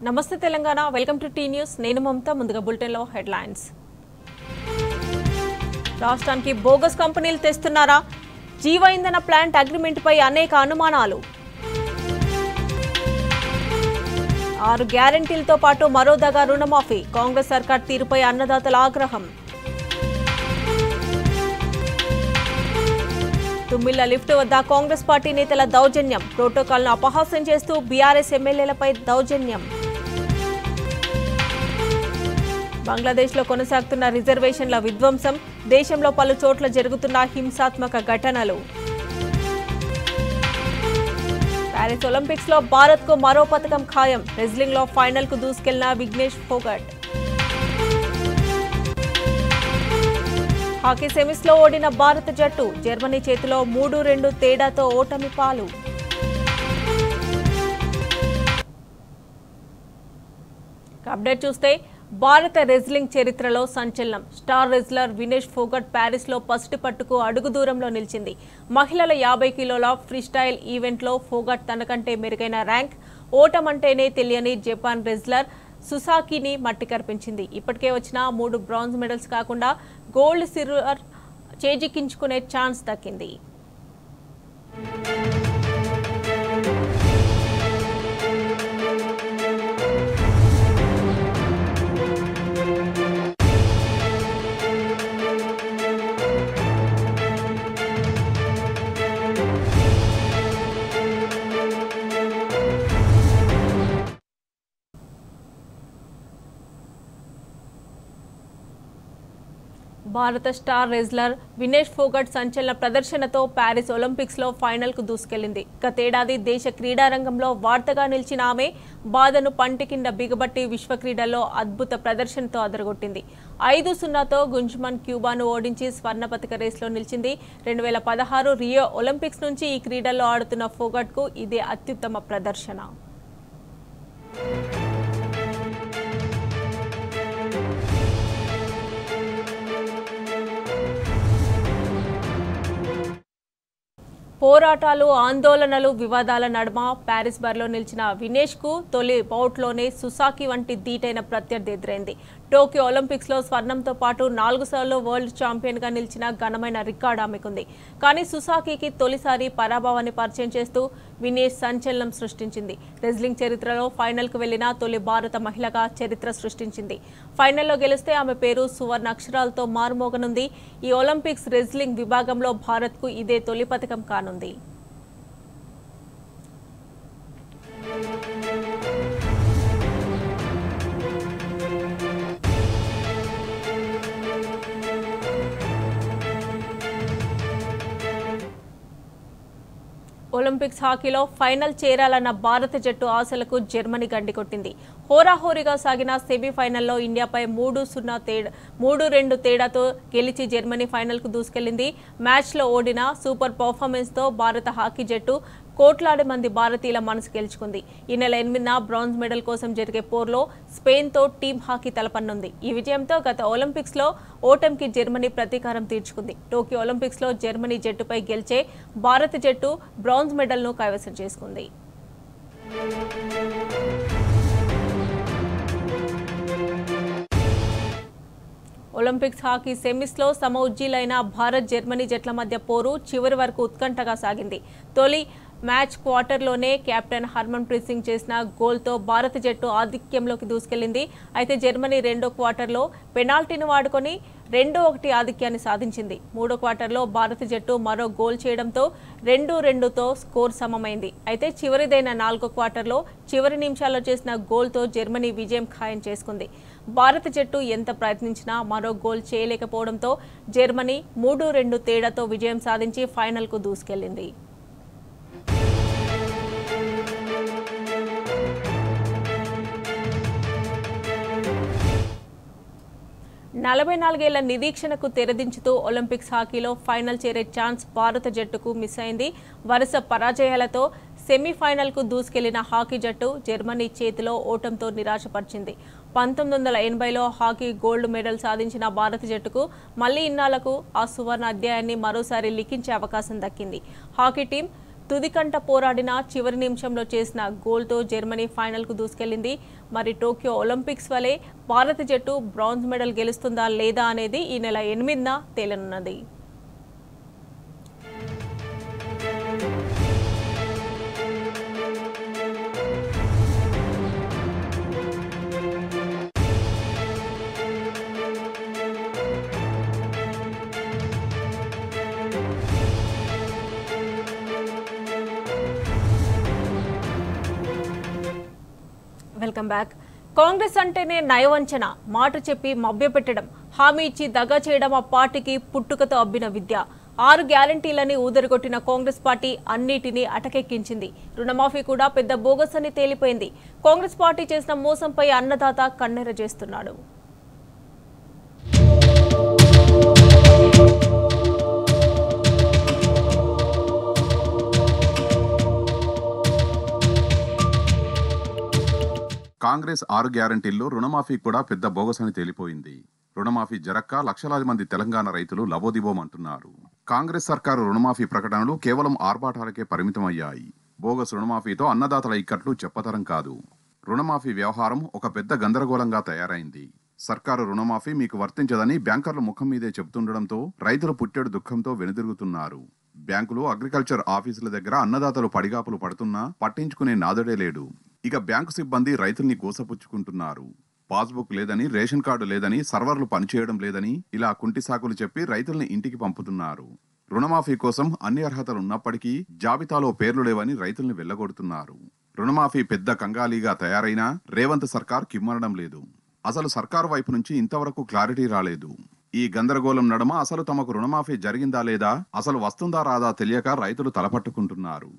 నమస్తే Telangana welcome to T News నేను మమత ముందుగా బులెటిన్ లో హెడ్లైన్స్ రాష్ట్రానికి బోగస్ కంపెనీలు తెస్తున్నారా జీవ ఇంధన ప్లాంట్ అగ్రిమెంట్ పై అనేక అనుమానాలు 6 గ్యారెంటీలతో పాటు మరో దగా రుణమాఫీ కాంగ్రెస్ సర్కార్ తీరుపై అన్నదాతల ఆగ్రహం తుమ్మిళ్ల లిఫ్ట్ వద్ద కాంగ్రెస్ పార్టీ నేతల దౌర్జన్యం ప్రోటోకాల్ను అపహాస్యం చేస్తూ బీఆర్ఎస్ ఎమ్మెల్యేలపై దౌర్జన్యం బంగ్లాదేశ్లో కొనసాగుతున్న రిజర్వేషన్ల విధ్వంసం దేశంలో పలు చోట్ల జరుగుతున్న హింసాత్మక ఘటనలు ప్యారిస్ ఒలింపిక్స్లో భారత్కు మరో పతకం ఖాయం రెజ్లింగ్లో ఫైనల్కు దూసుకెళ్లిన విఘ్నేష్ ఫోగట్ హాకీ సెమీస్లో ఓడిన భారత జట్టు జర్మనీ చేతిలో 3-2 తేడాతో ఓటమి పాలు అప్డేట్ చూస్తే భారత రెజ్లింగ్ చరిత్రలో సంచలనం స్టార్ రెజ్లర్ వినేష్ ఫోగట్ ప్యారిస్లో పసిటి పట్టుకు అడుగు దూరంలో నిలిచింది మహిళల 50 కిలోల ఫ్రీస్టైల్ ఈవెంట్లో ఫోగట్ తనకంటే మెరుగైన ర్యాంక్ ఓటమంటేనే తెలియని జపాన్ రెజ్లర్ సుసాకిని మట్టి కర్పించింది ఇప్పటికే వచ్చిన 3 బ్రాంజ్ మెడల్స్ కాకుండా గోల్డ్ సిల్వర్ చేజిక్కించుకునే ఛాన్స్ దక్కింది భారత స్టార్ రెజ్లర్ వినేష్ ఫోగట్ సంచలన ప్రదర్శనతో ప్యారిస్ ఒలింపిక్స్లో ఫైనల్కు దూసుకెళ్లింది గతేడాది దేశ క్రీడారంగంలో వార్తగా నిలిచిన ఆమె బాధను పంటి కింద బిగబట్టి విశ్వ క్రీడల్లో అద్భుత ప్రదర్శనతో అదరగొట్టింది 5-0తో గుంజ్మన్ క్యూబాను ఓడించి స్వర్ణ పతక రేస్లో నిలిచింది 2016 రియో ఒలింపిక్స్ నుంచి ఈ క్రీడల్లో ఆడుతున్న ఫోగట్కు ఇదే అత్యుత్తమ ప్రదర్శన పోరాటాలు ఆందోళనలు వివాదాల నడుమ ప్యారిస్ బార్లో నిలిచిన వినేష్ కు తొలి బౌట్లోనే సుసాకి వంటి ధీటైన ప్రత్యర్థి ఎదురైంది టోక్యో ఒలింపిక్స్లో స్వర్ణంతో పాటు 4 సార్లు వరల్డ్ ఛాంపియన్గా నిలిచిన ఘనమైన రికార్డు ఆమెకుంది కానీ సుసాకికి తొలిసారి పరాభవాన్ని పరిచయం చేస్తూ వినేష్ సంచలనం సృష్టించింది రెజ్లింగ్ చరిత్రలో ఫైనల్కు వెళ్లిన తొలి భారత మహిళగా చరిత్ర సృష్టించింది ఫైనల్లో గెలిస్తే ఆమె పేరు సువర్ణ అక్షరాలతో మారుమోగనుంది ఈ ఒలింపిక్స్ రెజ్లింగ్ విభాగంలో భారత్కు ఇదే తొలి పతకం కానుంది ఒలింపిక్స్ హాకీలో ఫైనల్ చేరాలన్న భారత జట్టు ఆశలకు జర్మనీ గండికొట్టింది హోరాహోరీగా సాగిన సెమీఫైనల్లో ఇండియాపై 3-2 తేడాతో గెలిచి జర్మనీ ఫైనల్కు దూసుకెళ్లింది మ్యాచ్లో ఓడిన సూపర్ పర్ఫార్మెన్స్తో భారత హాకీ జట్టు కోట్లాది మంది భారతీయుల మనసు గెలుచుకుంది ఈ నెల 8న బ్రాంజ్ మెడల్ కోసం జరిగే పోర్లో స్పెయిన్తో టీం హాకీ తలపనుంది ఈ విజయంతో గత ఒలింపిక్స్లో ఓటమికి జర్మనీ ప్రతీకారం తీర్చుకుంది టోక్యో ఒలింపిక్స్లో జర్మనీ జట్టుపై గెలిచే భారత జట్టు బ్రాంజ్ మెడల్ను కైవసం చేసుకుంది ఒలింపిక్స్ హాకీ సెమీస్లో సమఉజ్జీలైన భారత్ జర్మనీ జట్ల మధ్య పోరు చివరి వరకు ఉత్కంఠగా సాగింది తొలి మ్యాచ్ క్వార్టర్లోనే కెప్టెన్ హర్మన్ ప్రీత్ సింగ్ చేసిన గోల్తో భారత జట్టు ఆధిక్యంలోకి దూసుకెళ్లింది అయితే జర్మనీ రెండో క్వార్టర్లో పెనాల్టీని వాడుకొని 2-1 ఆధిక్యాన్ని సాధించింది మూడో క్వార్టర్లో భారత జట్టు మరో గోల్ చేయడంతో 2-2తో స్కోర్ సమమైంది అయితే చివరిదైన 4వ క్వార్టర్లో చివరి నిమిషాల్లో చేసిన గోల్తో జర్మనీ విజయం ఖాయం చేసుకుంది భారత జట్టు ఎంత ప్రయత్నించినా మరో గోల్ చేయలేకపోవడంతో జర్మనీ 3-2 తేడాతో విజయం సాధించి ఫైనల్కు దూసుకెళ్లింది 44 ఏళ్ల నిరీక్షణకు తెరదించుతూ ఒలింపిక్స్ హాకీలో ఫైనల్ చేరే ఛాన్స్ భారత జట్టుకు మిస్ అయింది వరుస పరాజయాలతో సెమీఫైనల్కు దూసుకెళ్లిన హాకీ జట్టు జర్మనీ చేతిలో ఓటంతో నిరాశపరిచింది 1980లో హాకీ గోల్డ్ మెడల్ సాధించిన భారత జట్టుకు మళ్లీ ఇన్నాళ్లకు ఆ సువర్ణ అధ్యాయాన్ని మరోసారి లిఖించే అవకాశం దక్కింది హాకీ టీం తుదికంట పోరాడిన చివరి నిమిషంలో చేసిన గోల్తో జర్మనీ ఫైనల్కు దూసుకెళ్లింది. మరి టోక్యో ఒలింపిక్స్ వలె భారత జట్టు బ్రాంజ్ మెడల్ గెలుస్తుందా లేదా అనేది ఈ నెల 8న తేలనున్నది. Welcome back. కాంగ్రెస్ అంటేనే నయవంచన, మాట చెప్పి మభ్యపెట్టడం, హామీ ఇచ్చి దగా చేయడం ఆ పార్టీకి పుట్టుకతో అబ్బిన విద్య. 6 గ్యారంటీలని ఊదరగొట్టిన కాంగ్రెస్ పార్టీ అన్నిటినీ అటకెక్కించింది. రుణమాఫీ కూడా పెద్ద బోగస్ అని తేలిపోయింది. కాంగ్రెస్ పార్టీ చేసిన మోసంపై అన్నదాత కన్నెర చేస్తున్నాడు. కాంగ్రెస్ 6 గ్యారంటీల్లో రుణమాఫీ కూడా పెద్ద బోగస్ అని తేలిపోయింది. రుణమాఫీ జరక్క లక్షలాది మంది తెలంగాణ రైతులు లబోదిబోమంటున్నారు. కాంగ్రెస్ సర్కారు రుణమాఫీ ప్రకటనలు కేవలం ఆర్భాటాలకే పరిమితమయ్యాయి. బోగస్ రుణమాఫీతో అన్నదాతల ఇక్కట్లు చెప్పతరం కాదు. రుణమాఫీ వ్యవహారం ఒక పెద్ద గందరగోళంగా తయారైంది. సర్కారు రుణమాఫీ మీకు వర్తించదని బ్యాంకర్లు ముఖం మీదే చెబుతుండడంతో రైతులు పుట్టెడు దుఃఖంతో వెనుదిరుగుతున్నారు. బ్యాంకులు, అగ్రికల్చర్ ఆఫీసుల దగ్గర అన్నదాతలు పడిగాపులు పడుతున్నా పట్టించుకునే నాదుడే లేడు. ఇక బ్యాంకు సిబ్బంది రైతుల్ని గోసపుచ్చుకుంటున్నారు. పాస్బుక్ లేదని, రేషన్ కార్డు లేదని, సర్వర్లు పనిచేయడం లేదని ఇలా కుంటి సాకులు చెప్పి రైతుల్ని ఇంటికి పంపుతున్నారు. రుణమాఫీ కోసం అన్ని అర్హతలు ఉన్నప్పటికీ జాబితాలో పేర్లు లేవని రైతుల్ని వెళ్లగొడుతున్నారు. రుణమాఫీ పెద్ద కంగాలీగా తయారైనా రేవంత్ సర్కార్ కిమ్మనడం లేదు. అసలు సర్కారు వైపు నుంచి ఇంతవరకు క్లారిటీ రాలేదు. ఈ గందరగోళం నడుమ అసలు తమకు రుణమాఫీ జరిగిందా లేదా, అసలు వస్తుందా రాదా తెలియక రైతులు తలపట్టుకుంటున్నారు.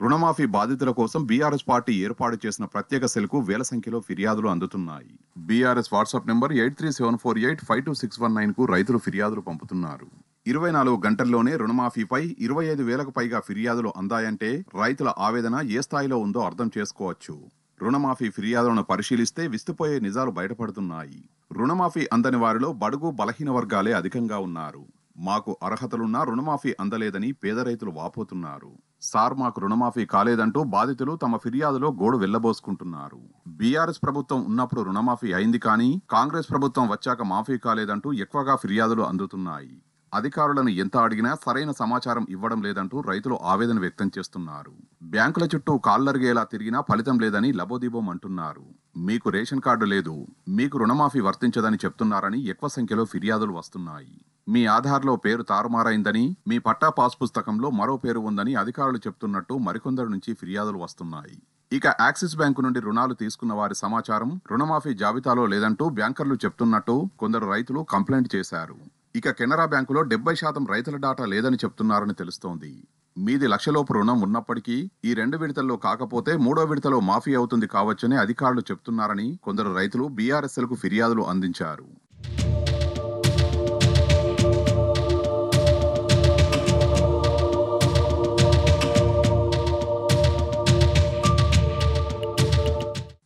రుణమాఫీ బాధితుల కోసం బీఆర్ఎస్ పార్టీ ఏర్పాటు చేసిన ప్రత్యేక సెల్కు వేల సంఖ్యలో ఫిర్యాదులు అందుతున్నాయి. బీఆర్ఎస్ వాట్సాప్ నెంబర్ 8374852619 కు రైతులు ఫిర్యాదులు పంపుతున్నారు. 24 గంటల్లోనే రుణమాఫీపై 25,000కు పైగా ఫిర్యాదులు అందాయంటే రైతుల ఆవేదన ఏ స్థాయిలో ఉందో అర్థం చేసుకోవచ్చు. రుణమాఫీ ఫిర్యాదులను పరిశీలిస్తే విస్తుపోయే నిజాలు బయటపడుతున్నాయి. రుణమాఫీ అందని వారిలో బడుగు బలహీన వర్గాలే అధికంగా ఉన్నారు. మాకు అర్హతలున్నా రుణమాఫీ అందలేదని పేద రైతులు వాపోతున్నారు. సార్, మాకు రుణమాఫీ కాలేదంటూ బాధితులు తమ ఫిర్యాదులో గోడు వెళ్లబోసుకుంటున్నారు. బీఆర్ఎస్ ప్రభుత్వం ఉన్నప్పుడు రుణమాఫీ అయింది కానీ కాంగ్రెస్ ప్రభుత్వం వచ్చాక మాఫీ కాలేదంటూ ఎక్కువగా ఫిర్యాదులు అందుతున్నాయి. అధికారులను ఎంత అడిగినా సరైన సమాచారం ఇవ్వడం లేదంటూ రైతులు ఆవేదన వ్యక్తం చేస్తున్నారు. బ్యాంకుల చుట్టూ కాళ్లరిగేలా తిరిగినా ఫలితం లేదని లబోదిబోం అంటున్నారు. మీకు రేషన్ కార్డు లేదు, మీకు రుణమాఫీ వర్తించదని చెప్తున్నారని ఎక్కువ సంఖ్యలో ఫిర్యాదులు వస్తున్నాయి. మీ ఆధార్లో పేరు తారుమారైందని, మీ పట్టా పాస్ పుస్తకంలో మరో పేరు ఉందని అధికారులు చెప్తున్నట్టు మరికొందరి నుంచి ఫిర్యాదులు వస్తున్నాయి. ఇక యాక్సిస్ బ్యాంకు నుండి రుణాలు తీసుకున్న వారి సమాచారం రుణమాఫీ జాబితాలో లేదంటూ బ్యాంకర్లు చెప్తున్నట్టు కొందరు రైతులు కంప్లైంట్ చేశారు. ఇక కెనరా బ్యాంకులో 70% రైతుల డాటా లేదని చెప్తున్నారని తెలుస్తోంది. మీది లక్షలోపు రుణం ఉన్నప్పటికీ ఈ 2 విడతల్లో కాకపోతే 3వ విడతలో మాఫీ అవుతుంది కావచ్చని అధికారులు చెప్తున్నారని కొందరు రైతులు బీఆర్ఎస్ఎల్కు ఫిర్యాదులు అందించారు.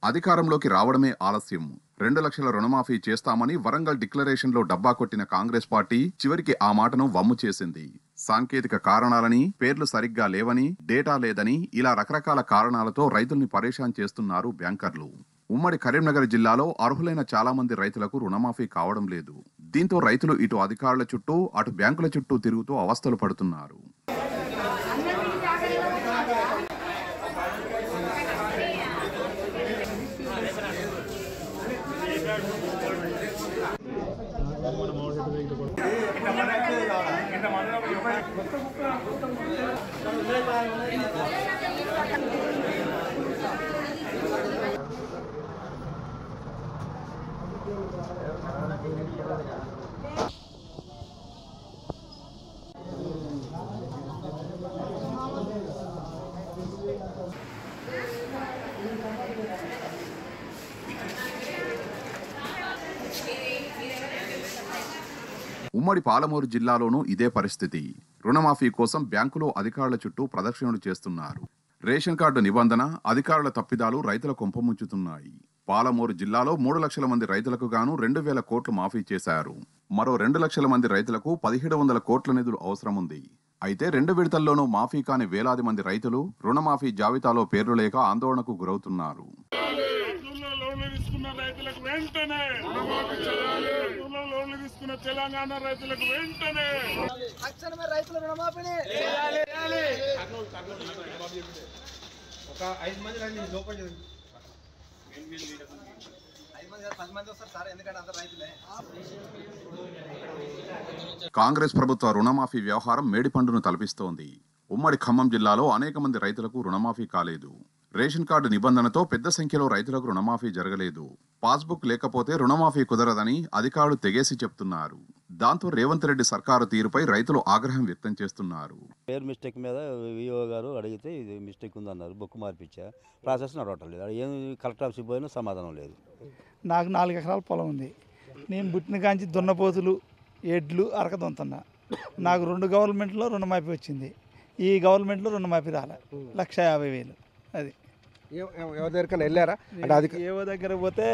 అధికారంలోకి రావడమే ఆలస్యం. 2 లక్షల రుణమాఫీ చేస్తామని వరంగల్ డిక్లరేషన్లో డబ్బా కొట్టిన కాంగ్రెస్ పార్టీ చివరికి ఆ మాటను వమ్ము చేసింది. సాంకేతిక కారణాలని, పేర్లు సరిగ్గా లేవని, డేటా లేదని ఇలా రకరకాల కారణాలతో రైతుల్ని పరేషాన్ చేస్తున్నారు బ్యాంకర్లు. ఉమ్మడి కరీంనగర్ జిల్లాలో అర్హులైన చాలా మంది రైతులకు రుణమాఫీ కావడం లేదు. దీంతో రైతులు ఇటు అధికారుల చుట్టూ అటు బ్యాంకుల చుట్టూ తిరుగుతూ అవస్థలు పడుతున్నారు. ఉమ్మడి పాలమూరు జిల్లాలోనూ ఇదే పరిస్థితి. రుణమాఫీ కోసం బ్యాంకులో అధికారుల చుట్టూ ప్రదక్షిణలు చేస్తున్నారు. రేషన్ కార్డు నిబంధన అధికారుల తప్పిదాలు రైతుల కొంపముంచుతున్నాయి. పాలమూరు జిల్లాలో 3 లక్షల మంది రైతులకు గాను 2,000 కోట్లు మాఫీ చేశారు. మరో 2 లక్షల మంది రైతులకు 1,700 కోట్ల నిధులు అవసరముంది. అయితే 2 విడతల్లోనూ మాఫీ కాని వేలాది మంది రైతులు రుణమాఫీ జాబితాలో పేర్లు లేక ఆందోళనకు గురవుతున్నారు. తెలంగాణ రైతులకు వెంటనే రైతుల రుణమాఫీని ఒక 5 మంది రండి లోపల 5 మంది 10 మంది వస్తారు సార్, ఎందుకంటే అందరు రైతులే. కాంగ్రెస్ ప్రభుత్వ రుణమాఫీ వ్యవహారం మేడిపండును తలపిస్తోంది. ఉమ్మడి ఖమ్మం జిల్లాలో అనేక మంది రైతులకు రుణమాఫీ కాలేదు. రేషన్ కార్డు నిబంధనతో పెద్ద సంఖ్యలో రైతులకు రుణమాఫీ జరగలేదు. పాస్బుక్ లేకపోతే రుణమాఫీ కుదరదని అధికారులు తెగేసి చెప్తున్నారు. దాంతో రేవంత్ రెడ్డి సర్కారు తీరుపై రైతులు ఆగ్రహం వ్యక్తం చేస్తున్నారు. పేరు మిస్టేక్ మీద విఓ గారు అడిగితే ఇది మిస్టేక్ ఉందన్నారు. బుక్ మార్పించా, ప్రాసెస్ నడవటం లేదు. ఏం కలెక్టర్ ఆఫీస్కి పోయినా సమాధానం లేదు. నాకు 4 ఎకరాల పొలం ఉంది. నేను పుట్టిన కాంచి దున్నపోతులు ఎడ్లు అరకదొంతున్నా. నాకు 2 గవర్నమెంట్లో రుణమాఫీ వచ్చింది. ఈ గవర్నమెంట్లో రుణమాఫీ రాలే. 1,50,000. అది ఎవరి దగ్గర వెళ్ళారా? అంటే అది ఏవో దగ్గర పోతే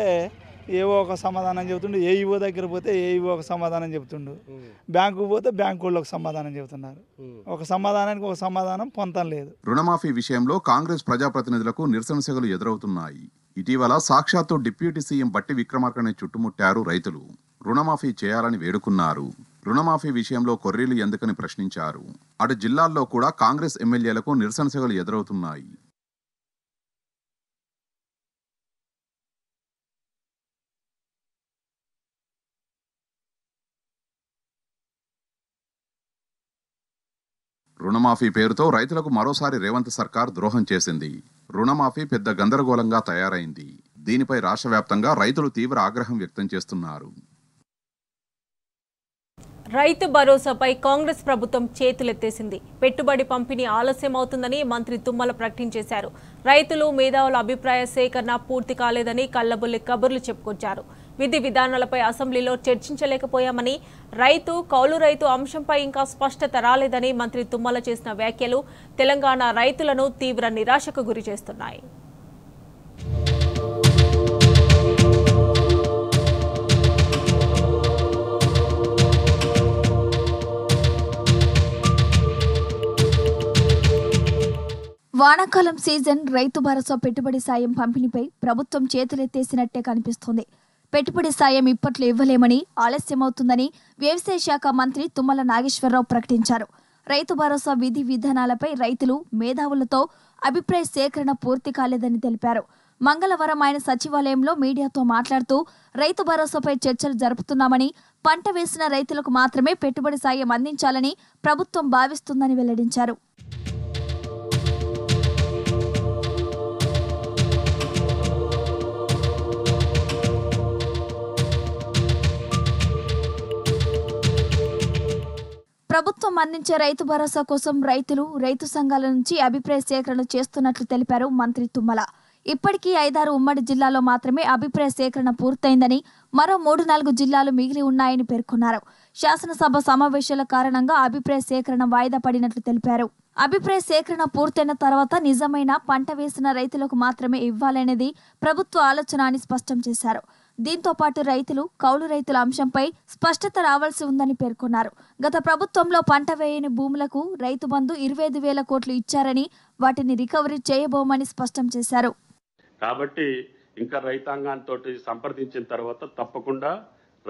ఏవో ఒక సమాధానం చెబుతుండు, ఏఈఓ దగ్గర పోతే ఏఈఓ ఒక సమాధానం చెబుతుండు, బ్యాంకుకు పోతే బ్యాంకు వాళ్ళు ఒక సమాధానం చెబుతున్నారు. ఒక సమాధానానికి ఒక సమాధానం పొంతం లేదు. రుణమాఫీ విషయంలో కాంగ్రెస్ ప్రజాప్రతినిధులకు నిరసన సెగలు ఎదురవుతున్నాయి. ఇటీవల సాక్షాత్తు డిప్యూటీ సీఎం బట్టి విక్రమార్కని చుట్టుముట్టారు రైతులు. రుణమాఫీ చేయాలని వేడుకున్నారు. రుణమాఫీ విషయంలో కొర్రీలు ఎందుకని ప్రశ్నించారు. అటు జిల్లాల్లో కూడా కాంగ్రెస్ ఎమ్మెల్యేలకు నిరసన సెగలు ఎదురవుతున్నాయి. రుణమాఫీ పేరుతో రైతులకు మరోసారి రేవంత్ సర్కార్ ద్రోహం చేసింది. రుణమాఫీ పెద్ద గందరగోళంగా తయారైంది. దీనిపై రాష్ట్ర వ్యాప్తంగా రైతులు తీవ్ర ఆగ్రహం వ్యక్తం చేస్తున్నారు. రైతు భరోసాపై కాంగ్రెస్ ప్రభుత్వం చేతులెత్తేసింది. పెట్టుబడి పంపిణీ ఆలస్యం అవుతుందని మంత్రి తుమ్మల ప్రకటించేశారు. రైతులు మేధావుల అభిప్రాయ సేకరణ పూర్తి కాలేదని కళ్లబుల్లి కబుర్లు చెప్పుకొచ్చారు. విధి విధానాలపై అసెంబ్లీలో చర్చించలేకపోయామని, కౌలు రైతు అంశంపై ఇంకా స్పష్టత రాలేదని మంత్రి తుమ్మల చేసిన వ్యాఖ్యలు తెలంగాణ రైతులను తీవ్ర నిరాశకు గురి చేస్తున్నాయి. వానాకాలం సీజన్ రైతు భరోసా పెట్టుబడి సాయం పంపిణీపై ప్రభుత్వం చేతులెత్తేసినట్టే కనిపిస్తోంది. పెట్టుబడి సాయం ఇప్పట్లో ఇవ్వలేమని, ఆలస్యమవుతుందని వ్యవసాయ శాఖ మంత్రి తుమ్మల నాగేశ్వరరావు ప్రకటించారు. రైతు భరోసా విధి విధానాలపై రైతులు మేధావులతో అభిప్రాయ సేకరణ పూర్తి కాలేదని తెలిపారు. మంగళవారం ఆయన సచివాలయంలో మీడియాతో మాట్లాడుతూ రైతు భరోసాపై చర్చలు జరుపుతున్నామని, పంట వేసిన రైతులకు మాత్రమే పెట్టుబడి సాయం అందించాలని ప్రభుత్వం భావిస్తుందని వెల్లడించారు. ప్రభుత్వం అందించే రైతు భరోసా కోసం రైతులు, రైతు సంఘాల నుంచి అభిప్రాయ సేకరణ చేస్తున్నట్లు తెలిపారు మంత్రి తుమ్మల. ఇప్పటికీ 5-6 ఉమ్మడి జిల్లాలో మాత్రమే అభిప్రాయ సేకరణ పూర్తయిందని, మరో 3-4 జిల్లాలు మిగిలి ఉన్నాయని పేర్కొన్నారు. శాసనసభ సమావేశాల కారణంగా అభిప్రాయ సేకరణ వాయిదా పడినట్లు తెలిపారు. అభిప్రాయ సేకరణ పూర్తయిన తర్వాత నిజమైన పంట వేసిన రైతులకు మాత్రమే ఇవ్వాలనేది ప్రభుత్వ ఆలోచన అని స్పష్టం చేశారు. దీంతో పాటు రైతులు, కౌలు రైతుల అంశంపై స్పష్టత రావాల్సి ఉందని పేర్కొన్నారు. గత ప్రభుత్వంలో పంట వేయని భూములకు రైతు బంధు 25,000 కోట్లు ఇచ్చారని, వాటిని రికవరీ చేయబోమని స్పష్టం చేశారు. కాబట్టి ఇంకా రైతాంగాంతో సంప్రదించిన తర్వాత తప్పకుండా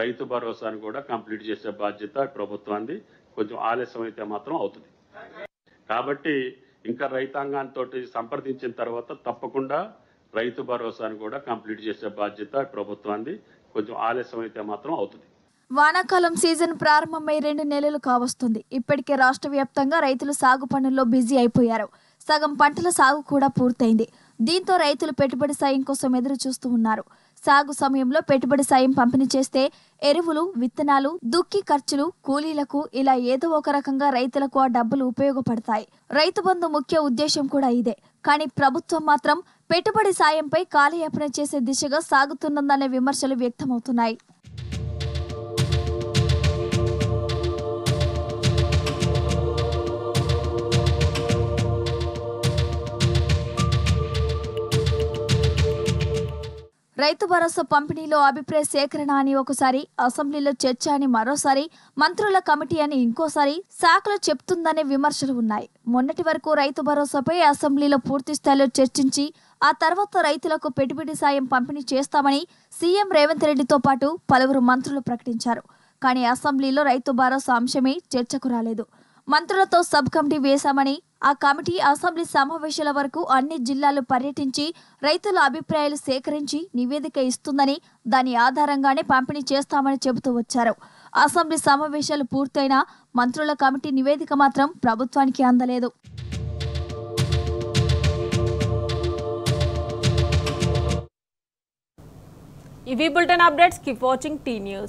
రైతు భరోసాను కూడా కంప్లీట్ చేసే బాధ్యత ప్రభుత్వాన్ని. కొంచెం ఆలస్యం అయితే మాత్రం అవుతుంది. కాబట్టి ఇంకా రైతాంగాంతో సంప్రదించిన తర్వాత తప్పకుండా రైతు భరోసాను కూడా కంప్లీట్ చేసే బాధ్యత ప్రభుత్వాన్ని. కొంచెం ఆలస్యం అయితే మాత్రం అవుతుంది. వానాకాలం సీజన్ ప్రారంభమై 2 నెలలు కావస్తుంది. ఇప్పటికే రాష్ట్ర వ్యాప్తంగా రైతులు సాగు పనుల్లో బిజీ అయిపోయారు. సగం పంటల సాగు కూడా పూర్తయింది. దీంతో రైతులు పెట్టుబడి సాయం కోసం ఎదురు చూస్తూ ఉన్నారు. సాగు సమయంలో పెట్టుబడి సాయం పంపిణీ చేస్తే ఎరువులు, విత్తనాలు, దుక్కి ఖర్చులు, కూలీలకు ఇలా ఏదో ఒక రకంగా రైతులకు ఆ డబ్బులు ఉపయోగపడతాయి. రైతు బంధు ముఖ్య ఉద్దేశం కూడా ఇదే. కానీ ప్రభుత్వం మాత్రం పెట్టుబడి సాయంపై కాలయాపన చేసే దిశగా సాగుతున్నదనే విమర్శలు వ్యక్తమవుతున్నాయి. రైతు భరోసా పంపిణీలో అభిప్రాయ సేకరణ అని ఒకసారి, అసెంబ్లీలో చర్చ అని మరోసారి, మంత్రుల కమిటీ అని ఇంకోసారి శాఖలు చెప్తుందనే విమర్శలు ఉన్నాయి. మొన్నటి వరకు రైతు భరోసాపై అసెంబ్లీలో పూర్తి స్థాయిలో చర్చించి ఆ తర్వాత రైతులకు పెట్టుబడి సాయం పంపిణీ చేస్తామని సీఎం రేవంత్ రెడ్డితో పాటు పలువురు మంత్రులు ప్రకటించారు. కానీ అసెంబ్లీలో రైతు భరోసా అంశమే చర్చకు రాలేదు. మంత్రులతో సబ్ కమిటీ వేశామని, ఆ కమిటీ అసెంబ్లీ సమావేశాల వరకు అన్ని జిల్లాలు పర్యటించి రైతుల అభిప్రాయాలు సేకరించి నివేదిక ఇస్తుందని, దాని ఆధారంగానే పంపిణీ చేస్తామని చెబుతూ వచ్చారు. అసెంబ్లీ సమావేశాలు పూర్తయినా మంత్రుల కమిటీ నివేదిక మాత్రం ప్రభుత్వానికి అందలేదు. ఇవి bulletin updates. Keep watching tea news.